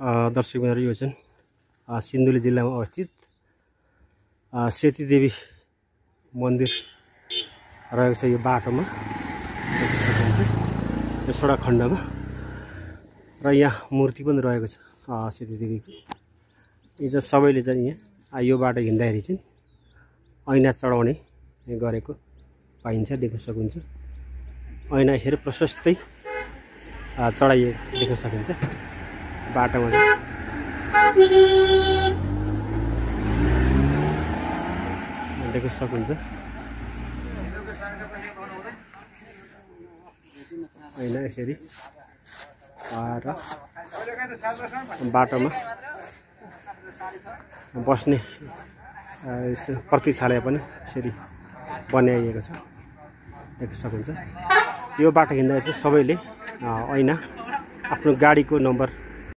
दर्शकहरू यो चाहिँ सिन्धुली जिल्लामा अवस्थित सेतीदेवी मन्दिर रहेको छ। यो बाटोमा यो सडक खण्डमा र यहाँ मूर्ति पनि रहेको छ सेतीदेवीको। यो चाहिँ सबैले चाहिँ यहाँ यो बाटो हिँड्दाखेरि चाहिँ ऐना चढाउने गरेको पाइन्छ, देख्न सकिन्छ। ऐना यसरी प्रशस्तै चढाइएको देख्न सकिन्छ बाटोमा देख्न सकिन्छ। ऐना यसरी र बाटोमा बस्ने प्रतीक्षालय पनि यसरी बनाइएको छ, देख्न सकिन्छ। यो बाटो हिँड्दा चाहिँ सबैले ऐना आफ्नो गाडीको नम्बर